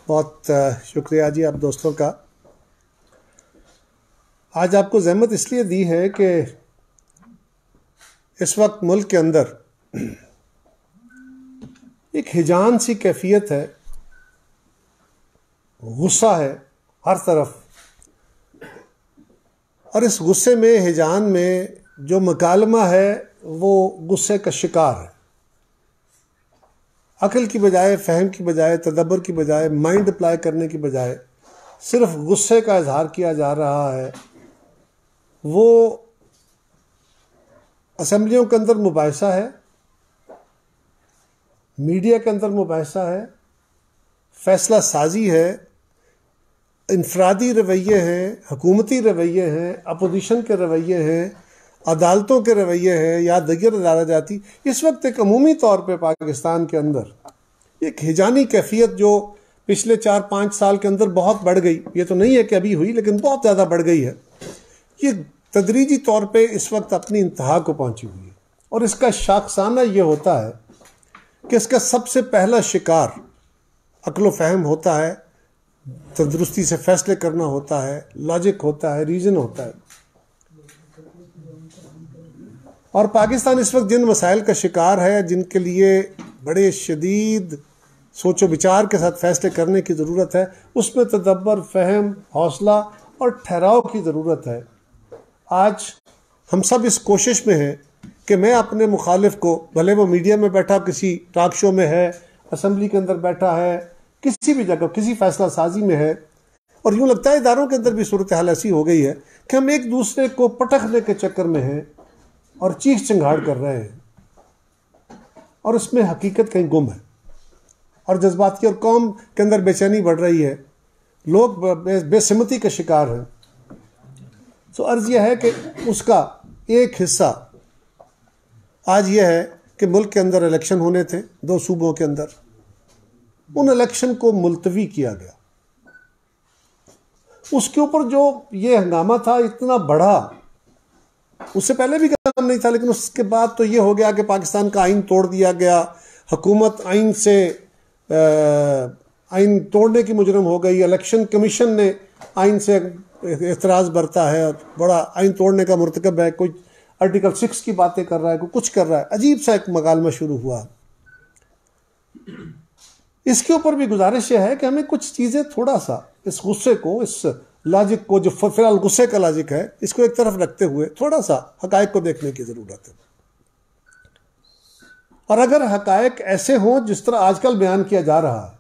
بہت شکریہ جی آپ دوستوں کا. آج آپ کو زحمت اس لیے دی ہے کہ اس وقت ملک کے اندر ایک ہیجان سی کیفیت ہے، غصہ ہے ہر طرف، اور اس غصے میں ہیجان میں جو مکالمہ ہے وہ غصے کا شکار ہے. عقل کی بجائے، فہم کی بجائے، تدبر کی بجائے، مائنڈ اپلائی کرنے کی بجائے صرف غصے کا اظہار کیا جا رہا ہے. وہ اسمبلیوں کے اندر مباحثہ ہے، میڈیا کے اندر مباحثہ ہے، فیصلہ سازی ہے، انفرادی رویے ہیں، حکومتی رویے ہیں، اپوزیشن کے رویے ہیں، عدالتوں کے رویے ہیں یا دیگر عدالتی. اس وقت ایک عمومی طور پہ پاکستان کے اندر ایک ہیجانی کیفیت جو پچھلے 4-5 سال کے اندر بہت بڑھ گئی، یہ تو نہیں ہے کہ ابھی ہوئی لیکن بہت زیادہ بڑھ گئی ہے، یہ تدریجی طور پہ اس وقت اپنی انتہا کو پہنچی ہوئی ہے. اور اس کا شاخسانہ یہ ہوتا ہے کہ اس کا سب سے پہلا شکار عقل و فہم ہوتا ہے، تندرستی سے فیصلے کرنا ہوتا ہے، لاجک ہوتا ہے، ریزن ہوتا ہے. اور پاکستان اس وقت جن مسائل کا شکار ہے، جن کے لیے بڑے شدید سوچ و بچار کے ساتھ فیصلے کرنے کی ضرورت ہے، اس میں تدبر، فہم، حوصلہ اور ٹھہراؤ کی ضرورت ہے. آج ہم سب اس کوشش میں ہیں کہ میں اپنے مخالف کو، بھلے وہ میڈیا میں بیٹھا، کسی ٹاک شو میں ہے، اسمبلی کے اندر بیٹھا ہے، کسی بھی جگہ کسی فیصلہ سازی میں ہے، اور یوں لگتا ہے اداروں کے اندر بھی صورتحال ایسی ہو گئی ہے کہ ہم ایک دوسرے کو پٹخنے کے چکر میں ہیں اور چیخ چنگھاڑ کر رہے ہیں، اور اس میں حقیقت کہیں گم ہے اور جذباتی، اور قوم کے اندر بے چینی بڑھ رہی ہے، لوگ بے سمتی کا شکار ہیں. تو عرض یہ ہے کہ اس کا ایک حصہ آج یہ ہے کہ ملک کے اندر الیکشن ہونے تھے 2 صوبوں کے اندر، ان الیکشن کو ملتوی کیا گیا. اس کے اوپر جو یہ ہنگامہ تھا اتنا بڑا، اس سے پہلے بھی کام نہیں تھا، لیکن اس کے بعد تو یہ ہو گیا کہ پاکستان کا آئین توڑ دیا گیا، حکومت آئین توڑنے کی مجرم ہو گئی، الیکشن کمیشن نے آئین سے اعتراض برتا ہے اور بڑا آئین توڑنے کا مرتکب ہے، کوئی آرٹیکل 6 کی باتیں کر رہا ہے، کوئی کچھ کر رہا ہے، عجیب سا ایک مکالمہ شروع ہوا. اس کے اوپر بھی گزارش یہ ہے کہ ہمیں کچھ چیزیں تھوڑا سا اس غصے کو، اس لاجک کو جو فی الحال غصے کا لاجک ہے، اس کو ایک طرف رکھتے ہوئے تھوڑا سا حقائق کو دیکھنے کی ضرورت ہے. اور اگر حقائق ایسے ہوں جس طرح آج کل بیان کیا جا رہا ہے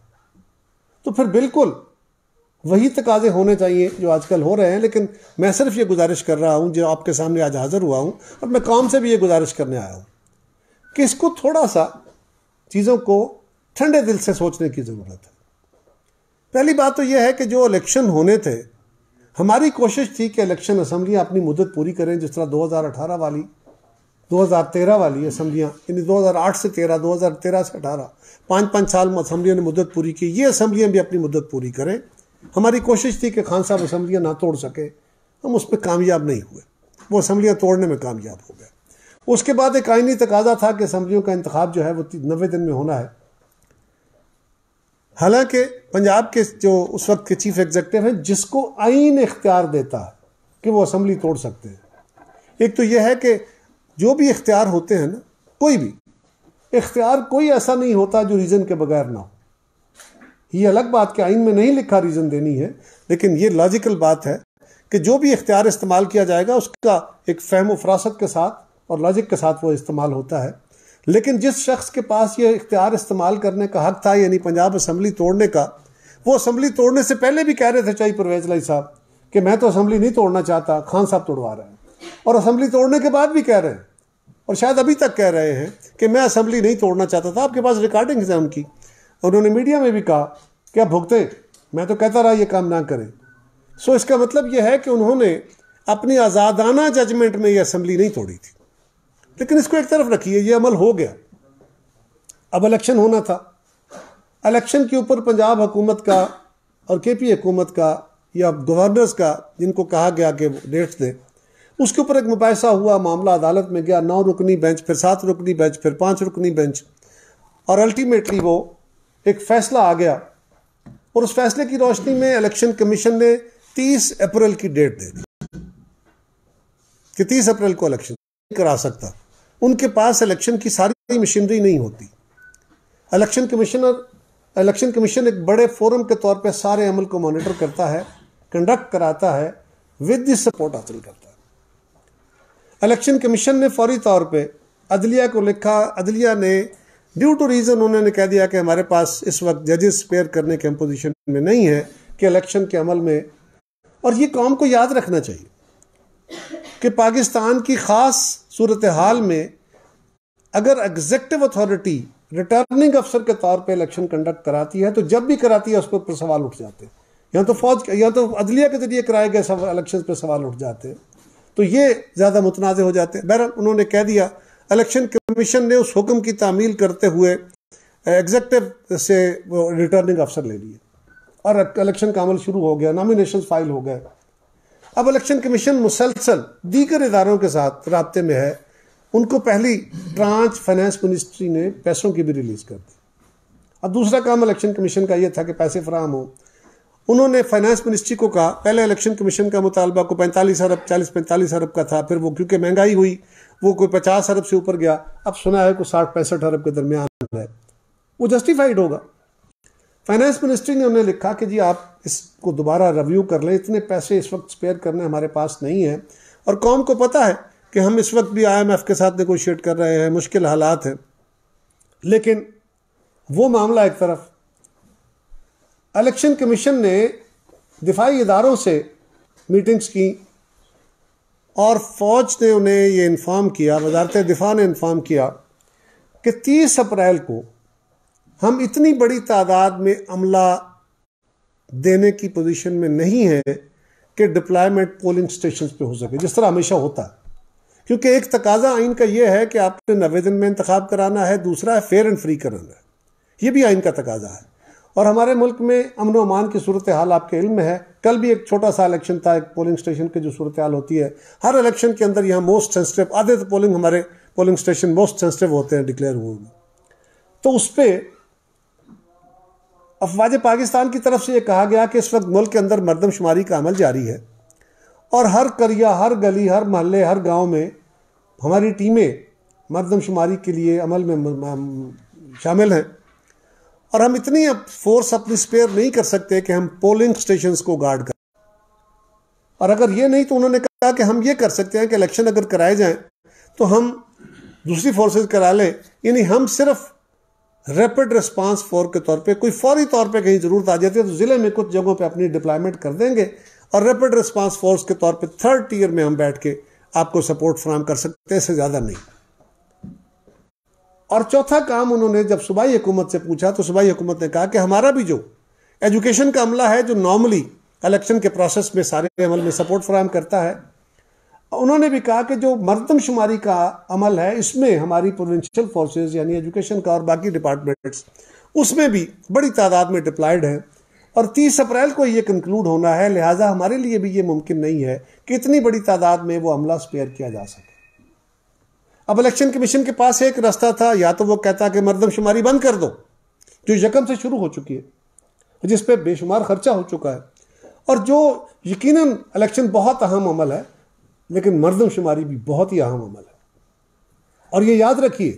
تو پھر بالکل وہی تقاضے ہونے چاہیے جو آج کل ہو رہے ہیں. لیکن میں صرف یہ گزارش کر رہا ہوں، جو آپ کے سامنے آج حاضر ہوا ہوں، اور میں قوم سے بھی یہ گزارش کرنے آیا ہوں کہ اس کو تھوڑا سا چیزوں کو ٹھنڈے دل سے سوچنے کی ضرورت ہے. پہلی بات تو یہ ہے کہ جو الیکشن ہونے تھے، ہماری کوشش تھی کہ الیکشن اسمبلیاں اپنی مدت پوری کریں، جس طرح 2018 والی، 2013 والی اسمبلیاں، یعنی 2008 سے 13، 2013 سے 18، 5 سال میں اسمبلیوں نے مدت پوری کی، یہ اسمبلیاں بھی اپنی مدت پوری کریں. ہماری کوشش تھی کہ خان صاحب اسمبلیاں نہ توڑ سکے، ہم اس پہ کامیاب نہیں ہوئے، وہ اسمبلیاں توڑنے میں کامیاب ہو گئے. اس کے بعد ایک آئینی تقاضا تھا کہ اسمبلیوں کا انتخاب جو ہے وہ 90 دن میں ہونا ہے. حالانکہ پنجاب کے جو اس وقت کے چیف ایگزیکٹو ہیں، جس کو آئین اختیار دیتا ہے کہ وہ اسمبلی توڑ سکتے ہیں، ایک تو یہ ہے کہ جو بھی اختیار ہوتے ہیں نا، کوئی بھی اختیار کوئی ایسا نہیں ہوتا جو ریزن کے بغیر نہ ہو. یہ الگ بات کہ آئین میں نہیں لکھا ریزن دینی ہے، لیکن یہ لاجیکل بات ہے کہ جو بھی اختیار استعمال کیا جائے گا اس کا ایک فہم و فراست کے ساتھ اور لاجک کے ساتھ وہ استعمال ہوتا ہے. لیکن جس شخص کے پاس یہ اختیار استعمال کرنے کا حق تھا، یعنی پنجاب اسمبلی توڑنے کا، وہ اسمبلی توڑنے سے پہلے بھی کہہ رہے تھے چاہیے پرویز علی صاحب کہ میں تو اسمبلی نہیں توڑنا چاہتا، خان صاحب توڑوا رہے ہیں، اور اسمبلی توڑنے کے بعد بھی کہہ رہے ہیں، اور شاید ابھی تک کہہ رہے ہیں کہ میں اسمبلی نہیں توڑنا چاہتا تھا. آپ کے پاس ریکارڈنگ ہے ان کی، انہوں نے میڈیا میں بھی کہا کہ آپ بھگتیں، میں تو کہتا رہا یہ کام نہ کریں. سو اس کا مطلب یہ ہے کہ انہوں نے اپنی آزادانہ ججمنٹ میں یہ اسمبلی نہیں توڑی تھی. لیکن اس کو ایک طرف رکھیے، یہ عمل ہو گیا. اب الیکشن ہونا تھا، الیکشن کے اوپر پنجاب حکومت کا اور کے پی حکومت کا یا گورنرز کا، جن کو کہا گیا کہ ڈیٹس دیں، اس کے اوپر ایک مباحثہ ہوا، معاملہ عدالت میں گیا، 9 رکنی بینچ، پھر 7 رکنی بینچ، پھر 5 رکنی بینچ، اور الٹیمیٹلی وہ ایک فیصلہ آ گیا. اور اس فیصلے کی روشنی میں الیکشن کمیشن نے 30 اپریل کی ڈیٹ دے دی کہ 30 اپریل کو الیکشن نہیں کرا سکتا. ان کے پاس الیکشن کی ساری مشینری نہیں ہوتی. الیکشن کمیشن ایک بڑے فورم کے طور پہ سارے عمل کو مانیٹر کرتا ہے, کنڈکٹ کراتا ہے, ود دی سپورٹ حاصل کرتا ہے. الیکشن کمیشن نے فوری طور پہ عدلیہ کو لکھا. عدلیہ نے ڈیو ٹو ریزن انہوں نے کہہ دیا کہ ہمارے پاس اس وقت ججز اسپیئر کرنے کے ہم پوزیشن میں نہیں ہے کہ الیکشن کے عمل میں. اور یہ قوم کو یاد رکھنا چاہیے کہ پاکستان کی خاص صورتحال میں اگر ایگزیکٹو اتھارٹی ریٹرننگ افسر کے طور پہ الیکشن کنڈکٹ کراتی ہے تو جب بھی کراتی ہے اس پر سوال اٹھ جاتے ہیں. یا تو عدلیہ کے ذریعے کرائے گئے الیکشن پہ سوال اٹھ جاتے ہیں, تو یہ زیادہ متنازع ہو جاتے ہیں. بہرحال انہوں نے کہہ دیا, الیکشن کمیشن نے اس حکم کی تعمیل کرتے ہوئے ایگزیکٹو سے ریٹرننگ افسر لے لیے اور الیکشن کا عمل شروع ہو گیا, نامینیشن فائل ہو گئے. اب الیکشن کمیشن مسلسل دیگر اداروں کے ساتھ رابطے میں ہے. ان کو پہلی ٹرانچ فائنانس منسٹری نے پیسوں کی بھی ریلیز کر دی. اب دوسرا کام الیکشن کمیشن کا یہ تھا کہ پیسے فراہم ہوں. انہوں نے فائنانس منسٹری کو کہا, پہلے الیکشن کمیشن کا مطالبہ کو 40-45 ارب کا تھا, پھر وہ کیونکہ مہنگائی ہوئی وہ کوئی 50 ارب سے اوپر گیا, اب سنا ہے کوئی 60-65 ارب کے درمیان ہے. وہ جسٹیفائیڈ ہوگا. فائنانس منسٹری نے انہیں لکھا کہ جی آپ اس کو دوبارہ ریویو کر لیں, اتنے پیسے اس وقت اسپیئر کرنے ہمارے پاس نہیں ہیں, اور قوم کو پتہ ہے کہ ہم اس وقت بھی IMF کے ساتھ نیگوشیٹ کر رہے ہیں, مشکل حالات ہیں. لیکن وہ معاملہ ایک طرف, الیکشن کمیشن نے دفاعی اداروں سے میٹنگز کی اور فوج نے انہیں یہ انفارم کیا, وزارت دفاع نے انفارم کیا کہ 30 اپریل کو ہم اتنی بڑی تعداد میں عملہ دینے کی پوزیشن میں نہیں ہے کہ ڈپلائمنٹ پولنگ سٹیشنز پہ ہو سکے جس طرح ہمیشہ ہوتا ہے. کیونکہ ایک تقاضا آئین کا یہ ہے کہ آپ نے 90 دن میں انتخاب کرانا ہے, دوسرا ہے فیئر اینڈ فری کرانا ہے. یہ بھی آئین کا تقاضا ہے. اور ہمارے ملک میں امن و امان کی صورتحال آپ کے علم میں ہے. کل بھی ایک چھوٹا سا الیکشن تھا, ایک پولنگ سٹیشن کی جو صورتحال ہوتی ہے ہر الیکشن کے اندر, یہاں موسٹ سینسٹیو آدھے تو ہمارے پولنگ سٹیشن موسٹ سینسٹیو ہوتے ہیں ڈکلیئر ہوئے. تو اس پہ افواج پاکستان کی طرف سے یہ کہا گیا کہ اس وقت ملک کے اندر مردم شماری کا عمل جاری ہے اور ہر قریہ, ہر گلی, ہر محلے, ہر گاؤں میں ہماری ٹیمیں مردم شماری کے لیے عمل میں شامل ہیں, اور ہم اتنی فورس اپنی سپیئر نہیں کر سکتے کہ ہم پولنگ سٹیشنز کو گارڈ کریں. اور اگر یہ نہیں تو انہوں نے کہا کہ ہم یہ کر سکتے ہیں کہ الیکشن اگر کرائے جائیں تو ہم دوسری فورسز کرا لیں, یعنی ہم صرف ریپڈ ریسپانس فورس کے طور پہ, کوئی فوری طور پہ کہیں ضرورت آ جاتی ہے تو ضلع میں کچھ جگہوں پہ اپنی ڈپلائمنٹ کر دیں گے, اور ریپڈ ریسپانس فورس کے طور پہ 3rd ٹیئر میں ہم بیٹھ کے آپ کو سپورٹ فراہم کر سکتے ہیں, اس سے زیادہ نہیں. اور چوتھا کام انہوں نے جب صوبائی حکومت سے پوچھا تو صوبائی حکومت نے کہا کہ ہمارا بھی جو ایجوکیشن کا عملہ ہے جو نارملی الیکشن کے پروسیس میں سارے عمل میں سپورٹ فراہم کرتا ہے, انہوں نے بھی کہا کہ جو مردم شماری کا عمل ہے اس میں ہماری پروونشل فورسز یعنی ایجوکیشن کا اور باقی ڈپارٹمنٹس اس میں بھی بڑی تعداد میں ڈپلائیڈ ہیں, اور 30 اپریل کو یہ کنکلوڈ ہونا ہے, لہٰذا ہمارے لیے بھی یہ ممکن نہیں ہے کہ اتنی بڑی تعداد میں وہ عملہ سپیئر کیا جا سکے. اب الیکشن کمیشن کے پاس ایک راستہ تھا, یا تو وہ کہتا کہ مردم شماری بند کر دو جو یکم سے شروع ہو چکی ہے, جس پہ بے شمار خرچہ ہو چکا ہے, اور جو یقیناً الیکشن بہت اہم عمل ہے لیکن مردم شماری بھی بہت ہی اہم عمل ہے. اور یہ یاد رکھیے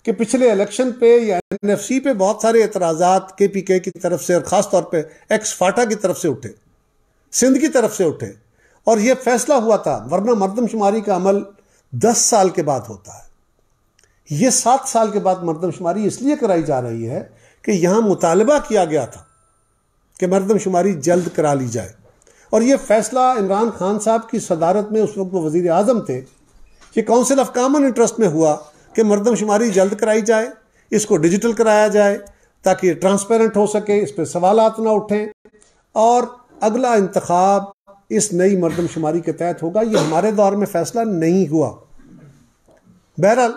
کہ پچھلے الیکشن پہ یا NFC پہ بہت سارے اعتراضات KPK کی طرف سے اور خاص طور پہ ایکس فاٹا کی طرف سے اٹھے, سندھ کی طرف سے اٹھے, اور یہ فیصلہ ہوا تھا, ورنہ مردم شماری کا عمل 10 سال کے بعد ہوتا ہے. یہ 7 سال کے بعد مردم شماری اس لیے کرائی جا رہی ہے کہ یہاں مطالبہ کیا گیا تھا کہ مردم شماری جلد کرا لی جائے, اور یہ فیصلہ عمران خان صاحب کی صدارت میں, اس وقت وہ وزیر اعظم تھے, یہ کونسل آف کامن انٹرسٹ میں ہوا کہ مردم شماری جلد کرائی جائے, اس کو ڈیجیٹل کرایا جائے تاکہ یہ ٹرانسپیرنٹ ہو سکے, اس پہ سوالات نہ اٹھیں, اور اگلا انتخاب اس نئی مردم شماری کے تحت ہوگا. یہ ہمارے دور میں فیصلہ نہیں ہوا. بہرحال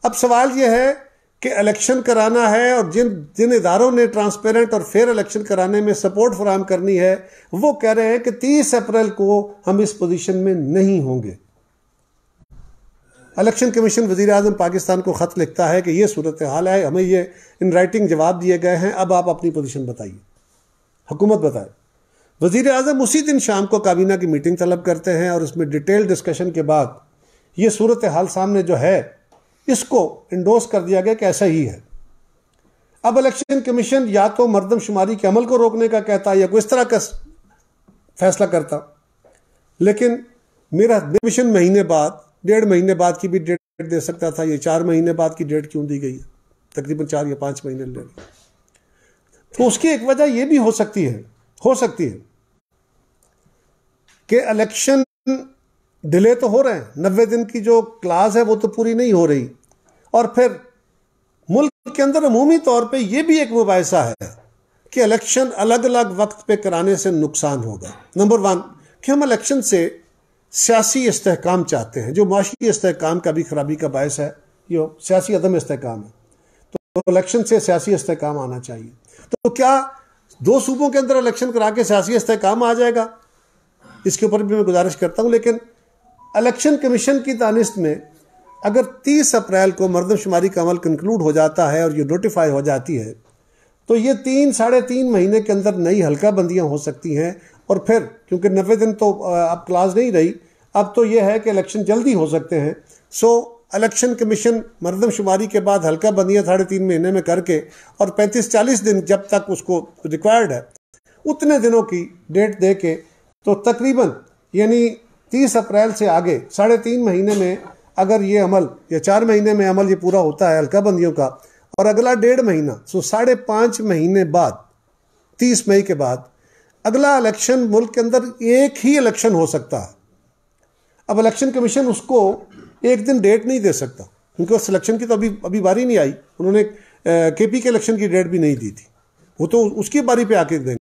اب سوال یہ ہے کہ الیکشن کرانا ہے, اور جن اداروں نے ٹرانسپیرنٹ اور فیئر الیکشن کرانے میں سپورٹ فراہم کرنی ہے وہ کہہ رہے ہیں کہ 30 اپریل کو ہم اس پوزیشن میں نہیں ہوں گے. الیکشن کمیشن وزیر اعظم پاکستان کو خط لکھتا ہے کہ یہ صورتحال ہے, ہمیں یہ ان رائٹنگ جواب دیے گئے ہیں, اب آپ اپنی پوزیشن بتائیے. حکومت بتائے۔ وزیر اعظم اسی دن شام کو کابینہ کی میٹنگ طلب کرتے ہیں اور اس میں ڈیٹیل ڈسکشن کے بعد یہ صورتحال سامنے جو ہے اس کو انڈورس کر دیا گیا کہ ایسا ہی ہے۔ اب الیکشن کمیشن یا تو مردم شماری کے عمل کو روکنے کا کہتا یا کوئی اس طرح کا فیصلہ کرتا، لیکن میرا کمیشن مہینے بعد، 1.5 مہینے بعد کی بھی ڈیٹ دے سکتا تھا، یہ 4 مہینے بعد کی ڈیٹ کیوں دی گئی ہے؟ تقریباً 4 یا 5 مہینے لے گئی۔ تو اس کی ایک وجہ یہ بھی ہو سکتی ہے کہ الیکشن ڈیلے تو ہو رہے ہیں، 90 دن کی جو کلاز ہے وہ تو پوری نہیں ہو رہی، اور پھر ملک کے اندر عمومی طور پہ یہ بھی ایک مباحثہ ہے کہ الیکشن الگ الگ وقت پہ کرانے سے نقصان ہوگا۔ نمبر 1 کہ ہم الیکشن سے سیاسی استحکام چاہتے ہیں، جو معاشی استحکام کا بھی خرابی کا باعث ہے، یہ سیاسی عدم استحکام ہے، تو الیکشن سے سیاسی استحکام آنا چاہیے۔ تو کیا 2 صوبوں کے اندر الیکشن کرا کے سیاسی استحکام آ جائے گا؟ اس کے اوپر بھی میں گزارش کرتا ہوں، لیکن الیکشن کمیشن کی دانست میں اگر 30 اپریل کو مردم شماری کا عمل کنکلوڈ ہو جاتا ہے اور یہ نوٹیفائی ہو جاتی ہے تو یہ 3-3.5 مہینے کے اندر نئی حلقہ بندیاں ہو سکتی ہیں، اور پھر کیونکہ 90 دن تو اب کلاس نہیں رہی، اب تو یہ ہے کہ الیکشن جلدی ہو سکتے ہیں۔ سو الیکشن کمیشن مردم شماری کے بعد حلقہ بندیاں 3.5 مہینے میں کر کے اور 35-40 دن جب تک اس کو ریکوائرڈ ہے اتنے دنوں کی ڈیٹ دے کے، تو تقریباً یعنی 30 اپریل سے آگے 3.5 مہینے میں اگر یہ عمل، یا 4 مہینے میں عمل یہ پورا ہوتا ہے حلقہ بندیوں کا، اور اگلا 1.5 مہینہ، سو 5.5 مہینے بعد 30 مئی کے بعد اگلا الیکشن ملک کے اندر ایک ہی الیکشن ہو سکتا ہے۔ اب الیکشن کمیشن اس کو ایک دن ڈیٹ نہیں دے سکتا، کیونکہ اس الیکشن کی تو ابھی باری نہیں آئی، انہوں نے کے پی کے الیکشن کی ڈیٹ بھی نہیں دی تھی، وہ تو اس کی باری پہ آ کے دیں گے۔